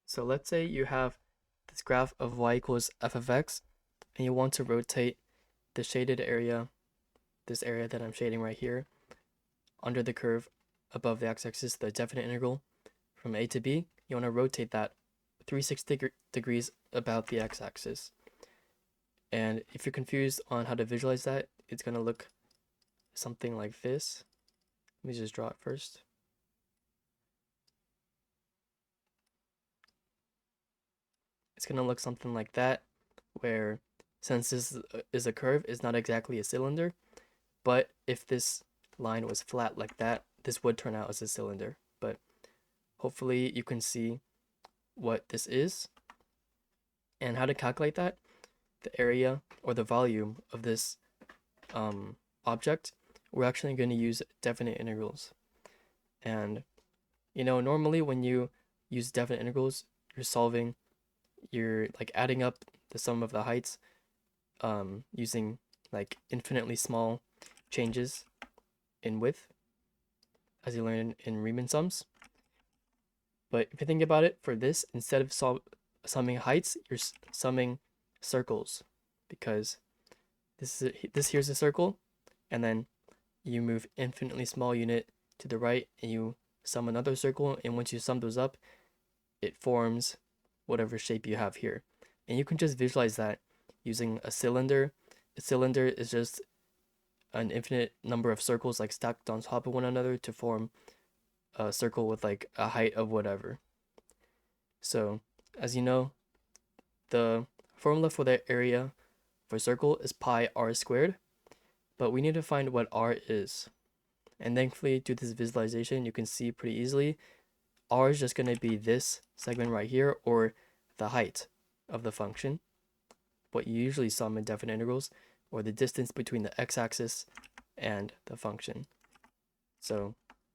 So let's say you have this graph of y equals f of x, and you want to rotate the shaded area, this area that I'm shading right here, under the curve above the x-axis, the definite integral from a to b. You want to rotate that 360 degrees about the x-axis. And if you're confused on how to visualize that, it's going to look something like this. Let me just draw it first. It's going to look something like that, where since this is a curve, it's not exactly a cylinder, but if this line was flat like that, this would turn out as a cylinder. But hopefully you can see what this is and how to calculate that. The area or the volume of this object, we're actually going to use definite integrals. And normally when you use definite integrals, you're like adding up the sum of the heights using like infinitely small changes in width, as you learn in Riemann sums. But if you think about it, for this, instead of summing heights, you're summing circles, because this here's a circle, and then you move infinitely small unit to the right and you sum another circle, and once you sum those up, it forms whatever shape you have here. And you can just visualize that using a cylinder. A cylinder is just an infinite number of circles like stacked on top of one another to form a circle with like a height of whatever. So as you know, the formula for the area for a circle is pi r squared, but we need to find what r is. And thankfully, through this visualization, you can see pretty easily, r is just going to be this segment right here, or the height of the function, what you usually sum in definite integrals, or the distance between the x-axis and the function. So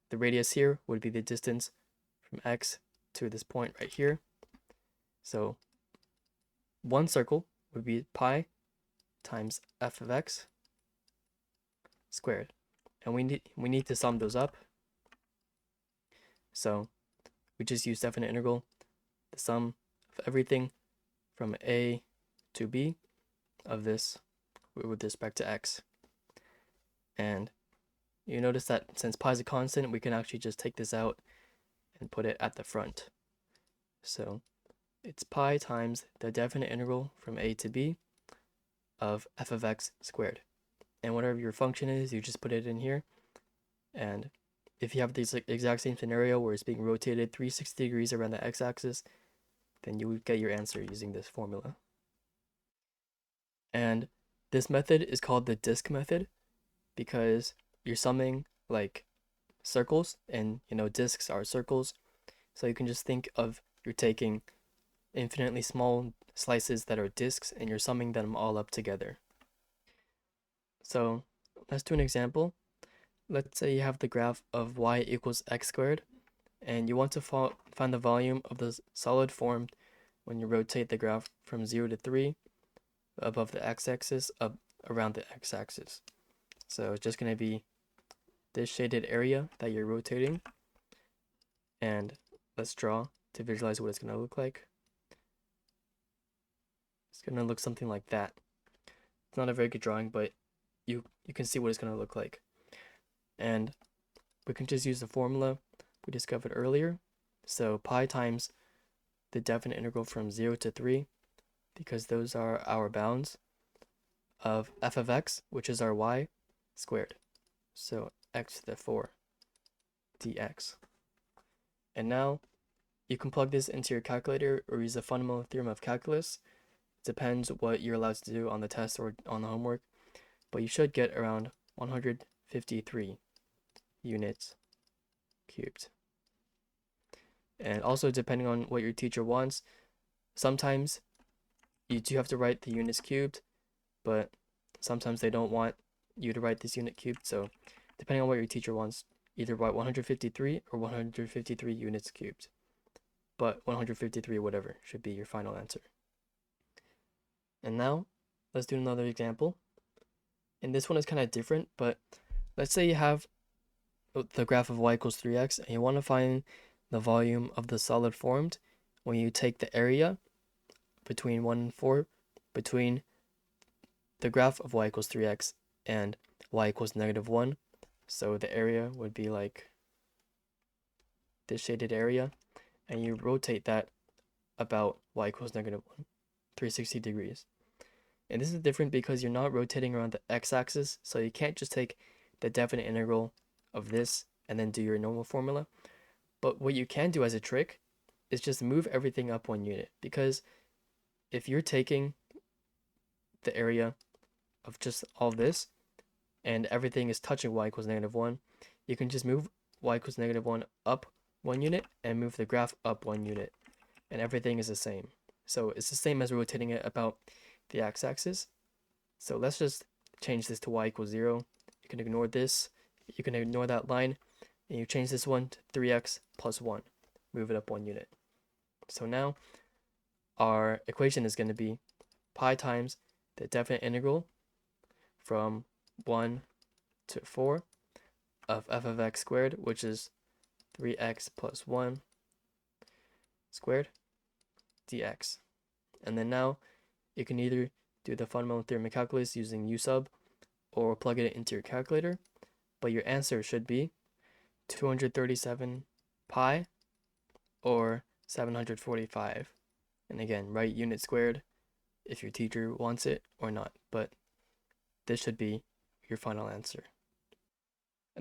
the radius here would be the distance from x to this point right here. So one circle would be pi times f of x squared. And we need to sum those up. So we just use definite integral, the sum of everything from a to b of this with respect to x. And you notice that since pi is a constant, we can actually just take this out and put it at the front. So it's pi times the definite integral from a to b of f of x squared. And whatever your function is, you just put it in here. And if you have this exact same scenario where it's being rotated 360 degrees around the x-axis, then you would get your answer using this formula. And this method is called the disk method because you're summing like circles, and disks are circles. So you can just think of you're taking infinitely small slices that are disks and you're summing them all up together. So let's do an example. Let's say you have the graph of y equals x squared, and you want to find the volume of the solid formed when you rotate the graph from 0 to 3 above the x-axis up around the x-axis. So it's just going to be this shaded area that you're rotating. And let's draw to visualize what it's going to look like. It's going to look something like that. It's not a very good drawing, but you can see what it's going to look like. And we can just use the formula we discovered earlier. So pi times the definite integral from 0 to 3, because those are our bounds, of f of x, which is our y, squared. So x to the 4 dx. And now you can plug this into your calculator or use the fundamental theorem of calculus. It depends what you're allowed to do on the test or on the homework, but you should get around 153 units cubed. And also, depending on what your teacher wants, sometimes you do have to write the units cubed, but sometimes they don't want you to write this unit cubed. So depending on what your teacher wants, either write 153 or 153 units cubed. But 153 whatever should be your final answer. And now let's do another example. And this one is kind of different, but let's say you have the graph of y equals 3x and you want to find the volume of the solid formed when you take the area between 1 and 4, between the graph of y equals 3x and y equals -1. So the area would be like this shaded area, and you rotate that about y equals -1, 360 degrees. And this is different because you're not rotating around the x-axis, so you can't just take the definite integral of this and then do your normal formula. But what you can do as a trick is just move everything up 1 unit, because if you're taking the area of just all this and everything is touching y equals -1, you can just move y equals -1 up 1 unit and move the graph up 1 unit, and everything is the same. So it's the same as rotating it about the x-axis. So let's just change this to y equals 0. You can ignore this, you can ignore that line, and you change this one to 3x plus 1. Move it up 1 unit. So now our equation is going to be pi times the definite integral from 1 to 4 of f of x squared, which is 3x plus 1 squared dx. And then now you can either do the fundamental theorem of calculus using u sub or plug it into your calculator, but your answer should be 237 pi or 745. And again, write unit squared if your teacher wants it or not, but this should be your final answer.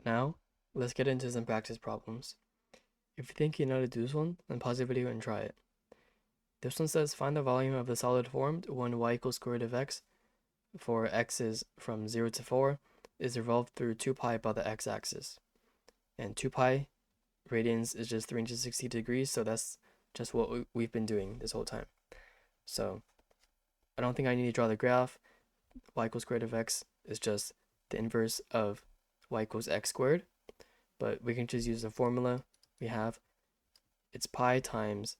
Now, let's get into some practice problems. If you think you know how to do this one, then pause the video and try it. This one says find the volume of the solid formed when y equals square root of x for x is from 0 to 4 is revolved through 2 pi by the x-axis. And 2 pi radians is just 360 degrees, so that's just what we've been doing this whole time. So I don't think I need to draw the graph. Y equals square root of x is just the inverse of y equals x squared, but we can just use the formula we have. It's pi times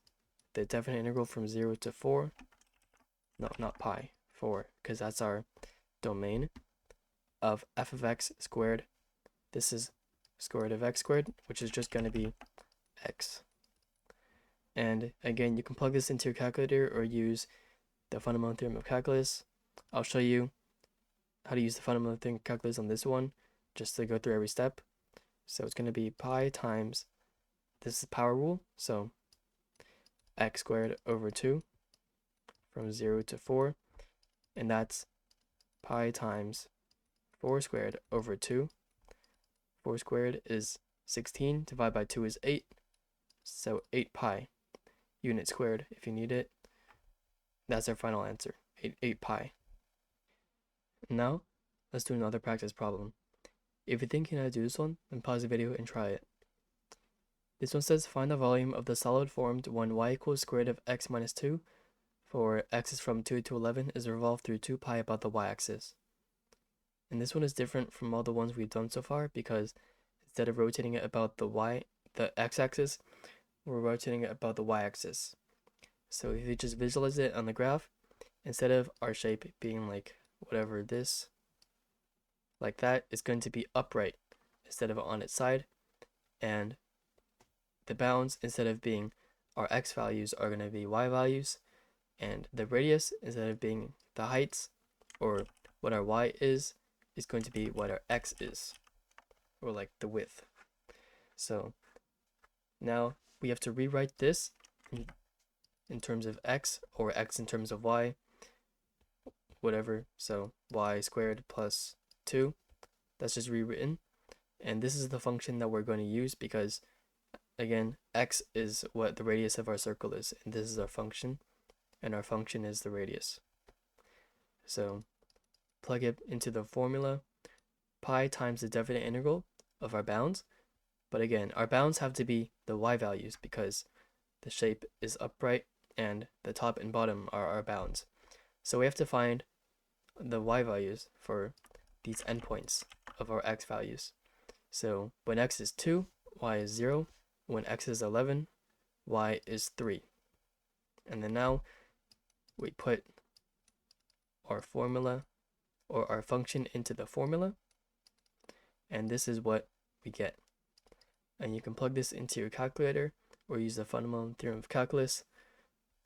the definite integral from 0 to 4. No, not pi, 4, because that's our domain of f of x squared. This is square root of x squared, which is just going to be x. And again, you can plug this into your calculator or use the fundamental theorem of calculus. I'll show you how to use the fundamental theorem of calculus on this one, just to go through every step. So it's going to be pi times, this is power rule, so x squared over 2 from 0 to 4, and that's pi times 4 squared over 2. 4 squared is 16, divided by 2 is 8, so 8 pi, unit squared if you need it. That's our final answer, 8 pi. Now, let's do another practice problem. If you think you know how to do this one, then pause the video and try it. This one says find the volume of the solid formed when y equals square root of x minus 2 for x is from 2 to 11 is revolved through 2 pi about the y-axis. And this one is different from all the ones we've done so far because instead of rotating it about the x-axis, we're rotating it about the y-axis. So if you just visualize it on the graph, instead of our shape being like whatever this, like that, it's going to be upright instead of on its side, and the bounds, instead of being our x values, are going to be y values, and the radius, instead of being the heights or what our y is going to be what our x is, or like the width. So now we have to rewrite this in terms of x, or x in terms of y, whatever. So y squared plus 2, that's just rewritten, and this is the function that we're going to use because again, x is what the radius of our circle is, and this is our function, and our function is the radius. So plug it into the formula, pi times the definite integral of our bounds, but again, our bounds have to be the y values because the shape is upright and the top and bottom are our bounds. So we have to find the y values for these endpoints of our x values. So when x is 2, y is 0. When x is 11, y is 3. And then now we put our formula or our function into the formula, and this is what we get. And you can plug this into your calculator or use the fundamental theorem of calculus.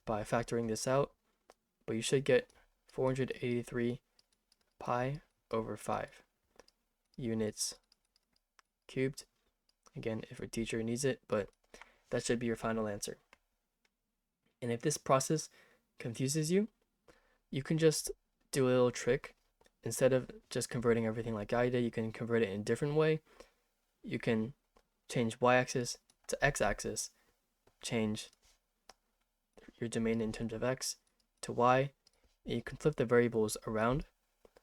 by factoring this out, but you should get 483 pi over 5 units cubed. Again, if your teacher needs it, but that should be your final answer. And if this process confuses you, you can just do a little trick. Instead of just converting everything like I did, you can convert it in a different way. You can change y-axis to x-axis, change your domain in terms of x to y, and you can flip the variables around.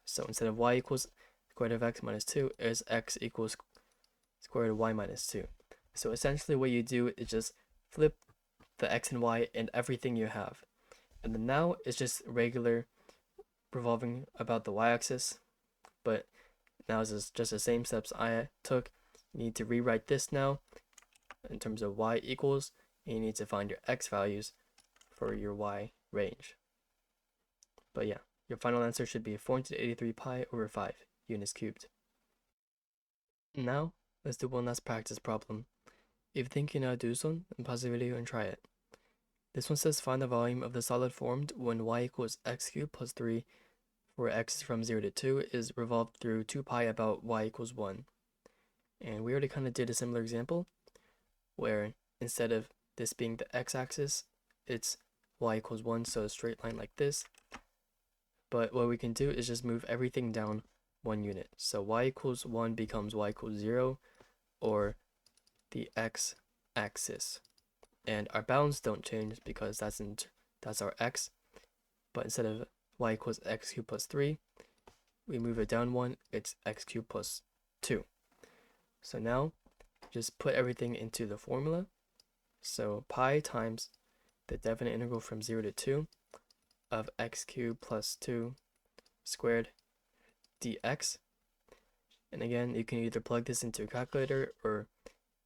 So instead of y equals square root of x minus 2, is x equals square root of y minus 2. So essentially what you do is just flip the x and y and everything you have. And then now it's just regular revolving about the y-axis, but now it's just the same steps I took. You need to rewrite this now in terms of y equals, and you need to find your x values for your y range. But yeah, your final answer should be 483 pi over 5 units cubed. Now, let's do one last practice problem. If you think you know how to do this one, then pause the video and try it. This one says find the volume of the solid formed when y equals x cubed plus 3, where x is from 0 to 2, is revolved through 2 pi about y equals 1. And we already kind of did a similar example, where instead of this being the x-axis, it's y equals 1, so a straight line like this. But what we can do is just move everything down 1 unit. So y equals 1 becomes y equals 0, or the x-axis. And our bounds don't change because that's our x. But instead of y equals x cubed plus 3, we move it down 1, it's x cubed plus 2. So now, just put everything into the formula. So pi times the definite integral from 0 to 2 of x cubed plus 2 squared dx. And again, you can either plug this into a calculator or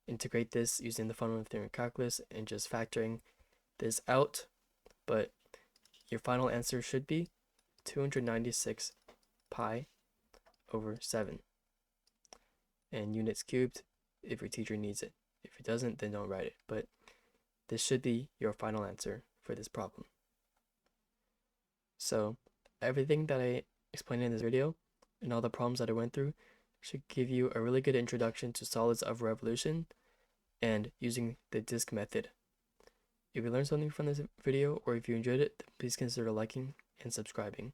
integrate this using the fundamental theorem of calculus and just factoring this out. But your final answer should be 296 pi over 7. And units cubed if your teacher needs it. If it doesn't, then don't write it. But this should be your final answer for this problem. So everything that I explained in this video and all the problems that I went through should give you a really good introduction to solids of revolution and using the disk method. If you learned something from this video or if you enjoyed it, then please consider liking and subscribing.